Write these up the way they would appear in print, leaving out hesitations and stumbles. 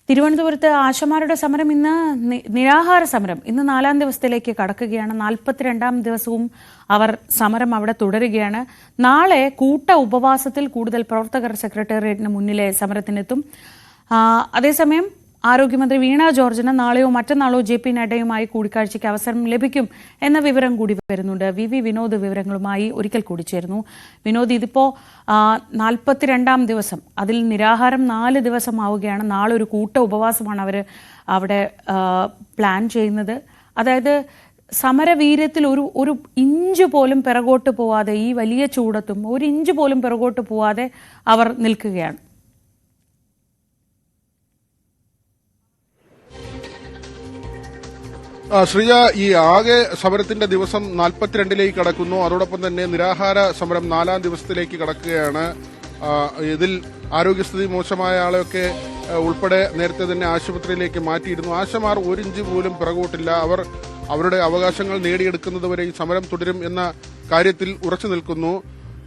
തിരുവനന്തപുരത്ത് ആശമാരുടെ സമരം ഇന്ന് നിരാഹാര സമരം ഇന്ന് 4ാം ദിവസത്തിലേക്ക് കടക്കുകയാണ്. 42ാം ദിവസവും അവർ സമരം അവിടെ തുടരുകയാണ്. നാളെ കൂട്ട ഉപവാസത്തിൽ കൂടുതൽ പ്രവർത്തകർ സെക്രട്ടേറിയറ്റിന് മുന്നിലെ സമരത്തിനെത്തും. അതേസമയം ആരോഗ്യമന്ത്രി വീണ ജോർജിന് നാളെയോ മറ്റന്നാളോ JP നഡ്ഡയുമായി കൂടിക്കാഴ്ചയ്ക്ക് അവസരം ലഭിക്കും എന്ന വിവരം കൂടി വരുന്നുണ്ട്. വി വിനോദ് വിവരങ്ങളുമായി ഒരിക്കൽ കൂടി ചേരുന്നു. വിനോദ്, ഇതിപ്പോ 42ാം ദിവസം, അതിൽ നിരാഹാരം 4 ദിവസമാവുകയാണ്. നാളെ ഒരു കൂട്ട ഉപവാസമാണ് അവർ അവിടെ പ്ലാൻ ചെയ്യുന്നത്. അതായത് സമരവീര്യത്തിൽ ഒരു ഇഞ്ച് പോലും പിറകോട്ട് പോവാതെ, ഈ വലിയ ചൂടത്തും ഒരു ഇഞ്ച് പോലും പിറകോട്ട് പോവാതെ അവർ നിൽക്കുകയാണ്. ശ്രീജ, ഈ ആകെ സമരത്തിന്റെ ദിവസം 42ലേക്ക് കടക്കുന്നു. അതോടൊപ്പം തന്നെ നിരാഹാര സമരം 4ാം ദിവസത്തിലേക്ക് കടക്കുകയാണ്. ഇതിൽ ആരോഗ്യസ്ഥിതി മോശമായ ആളെയൊക്കെ ഉൾപ്പെടെ നേരത്തെ തന്നെ ആശുപത്രിയിലേക്ക് മാറ്റിയിരുന്നു. ആശമാർ ഒരു ഇഞ്ച് പോലും പിറകോട്ടില്ല. അവർ അവരുടെ അവകാശങ്ങൾ നേടിയെടുക്കുന്നതുവരെ ഈ സമരം തുടരും എന്ന കാര്യത്തിൽ ഉറച്ചു നിൽക്കുന്നു.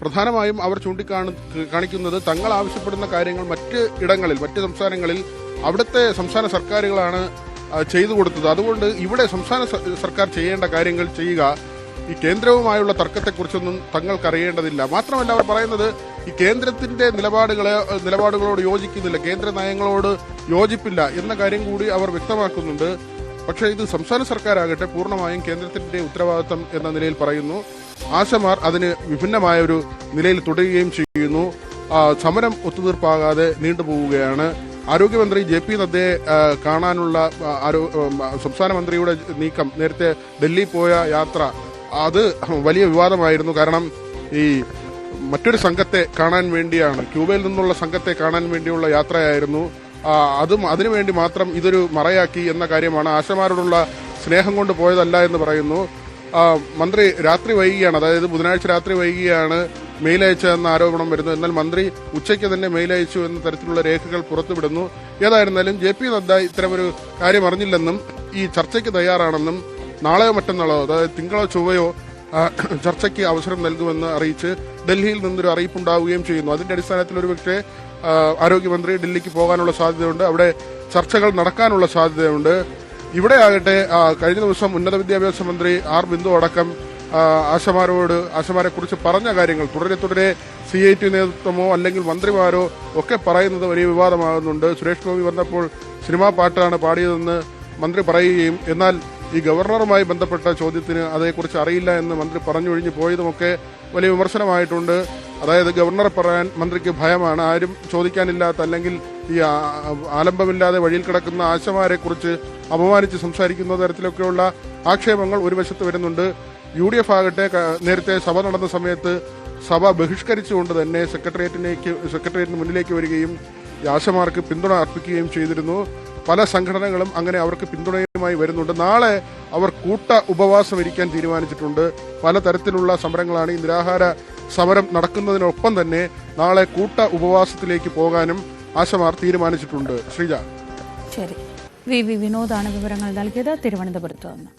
പ്രധാനമായും അവർ ചൂണ്ടിക്കാണിക്കുന്നത് തങ്ങൾ ആവശ്യപ്പെടുന്ന കാര്യങ്ങൾ മറ്റ് ഇടങ്ങളിൽ, മറ്റ് സംസ്ഥാനങ്ങളിൽ അവിടുത്തെ സംസ്ഥാന സർക്കാരുകളാണ് ചെയ്തു കൊടുത്തത്. അതുകൊണ്ട് ഇവിടെ സംസ്ഥാന സർക്കാർ ചെയ്യേണ്ട കാര്യങ്ങൾ ചെയ്യുക. ഈ കേന്ദ്രവുമായുള്ള തർക്കത്തെക്കുറിച്ചൊന്നും തങ്ങൾക്കറിയേണ്ടതില്ല. മാത്രമല്ല, അവർ പറയുന്നത് ഈ കേന്ദ്രത്തിന്റെ നിലപാടുകളോട് യോജിക്കുന്നില്ല, കേന്ദ്ര നയങ്ങളോട് യോജിപ്പില്ല എന്ന കാര്യം കൂടി അവർ വ്യക്തമാക്കുന്നുണ്ട്. പക്ഷേ ഇത് സംസ്ഥാന സർക്കാരാകട്ടെ പൂർണ്ണമായും കേന്ദ്രത്തിന്റെ ഉത്തരവാദിത്തം എന്ന നിലയിൽ പറയുന്നു. ആശമാർ അതിന് വിഭിന്നമായ ഒരു നിലയിൽ തുടരുകയും ചെയ്യുന്നു. സമരം ഒത്തുതീർപ്പാകാതെ നീണ്ടുപോവുകയാണ്. ആരോഗ്യമന്ത്രി JP നദ്ദയെ കാണാനുള്ള സംസ്ഥാന മന്ത്രിയുടെ നീക്കം, നേരത്തെ ഡൽഹി പോയ യാത്ര, അത് വലിയ വിവാദമായിരുന്നു. കാരണം ഈ മറ്റൊരു സംഘത്തെ കാണാൻ വേണ്ടിയാണ്, ക്യൂബയിൽ നിന്നുള്ള സംഘത്തെ കാണാൻ വേണ്ടിയുള്ള യാത്രയായിരുന്നു. അതിനുവേണ്ടി മാത്രം ഇതൊരു മറയാക്കി എന്ന കാര്യമാണ്. ആശമാരോടുള്ള സ്നേഹം കൊണ്ട് പോയതല്ല എന്ന് പറയുന്നു. മന്ത്രി രാത്രി വൈകിയാണ്, അതായത് ബുധനാഴ്ച രാത്രി വൈകിയാണ് മെയിൽ അയച്ചതെന്ന ആരോപണം വരുന്നു. എന്നാൽ മന്ത്രി ഉച്ചയ്ക്ക് തന്നെ മെയിൽ അയച്ചു എന്ന തരത്തിലുള്ള രേഖകൾ പുറത്തുവിടുന്നു. ഏതായിരുന്നാലും JP നദ്ദ ഇത്തരമൊരു കാര്യം അറിഞ്ഞില്ലെന്നും ഈ ചർച്ചയ്ക്ക് തയ്യാറാണെന്നും നാളെയോ മറ്റന്നാളോ, അതായത് തിങ്കളോ ചൊവ്വയോ ചർച്ചയ്ക്ക് അവസരം നൽകുമെന്ന് അറിയിച്ച് ഡൽഹിയിൽ നിന്നൊരു അറിയിപ്പുണ്ടാവുകയും ചെയ്യുന്നു. അതിന്റെ അടിസ്ഥാനത്തിൽ ഒരുപക്ഷെ ആരോഗ്യമന്ത്രി ഡൽഹിക്ക് പോകാനുള്ള സാധ്യതയുണ്ട്. അവിടെ ചർച്ചകൾ നടക്കാനുള്ള സാധ്യതയുണ്ട്. ഇവിടെ ആകട്ടെ കഴിഞ്ഞ ദിവസം ഉന്നത വിദ്യാഭ്യാസ മന്ത്രി R ബിന്ദു അടക്കം ആശമാരെ കുറിച്ച് പറഞ്ഞ കാര്യങ്ങൾ തുടരെ CIT നേതൃത്വമോ അല്ലെങ്കിൽ മന്ത്രിമാരോ ഒക്കെ പറയുന്നത് വലിയ വിവാദമാകുന്നുണ്ട്. സുരേഷ് ഗോപി വന്നപ്പോൾ സിനിമാ പാട്ടാണ് പാടിയതെന്ന് മന്ത്രി പറയുകയും, എന്നാൽ ഈ ഗവർണറുമായി ബന്ധപ്പെട്ട ചോദ്യത്തിന് അതേക്കുറിച്ച് അറിയില്ല എന്ന് മന്ത്രി പറഞ്ഞൊഴിഞ്ഞു പോയതുമൊക്കെ വലിയ വിമർശനമായിട്ടുണ്ട്. അതായത് ഗവർണറെ പറയാൻ മന്ത്രിക്ക് ഭയമാണ്. ആരും ചോദിക്കാനില്ലാത്ത, അല്ലെങ്കിൽ ഈ ആലംബമില്ലാതെ വഴിയിൽ കിടക്കുന്ന ആശമാരെ കുറിച്ച് അപമാനിച്ച് സംസാരിക്കുന്ന തരത്തിലൊക്കെയുള്ള ആക്ഷേപങ്ങൾ ഒരു വശത്ത് വരുന്നുണ്ട്. UDF ആകട്ടെ നേരത്തെ സഭ നടന്ന സമയത്ത് സഭ ബഹിഷ്കരിച്ചുകൊണ്ട് തന്നെ സെക്രട്ടേറിയറ്റിന് മുന്നിലേക്ക് വരികയും ആശമാർക്ക് പിന്തുണ അർപ്പിക്കുകയും ചെയ്തിരുന്നു. പല സംഘടനകളും അങ്ങനെ അവർക്ക് പിന്തുണയുമായി വരുന്നുണ്ട്. നാളെ അവർ കൂട്ട ഉപവാസം ഇരിക്കാൻ തീരുമാനിച്ചിട്ടുണ്ട്. പലതരത്തിലുള്ള സമരങ്ങളാണ്. ഈ നിരാഹാര സമരം നടക്കുന്നതിനൊപ്പം തന്നെ നാളെ കൂട്ട ഉപവാസത്തിലേക്ക് പോകാനും ആശമാർ തീരുമാനിച്ചിട്ടുണ്ട്. ശ്രീജ, ശരി. വി വിനോദാണ് വിവരങ്ങൾ നൽകിയത് തിരുവനന്തപുരത്ത് നിന്ന്.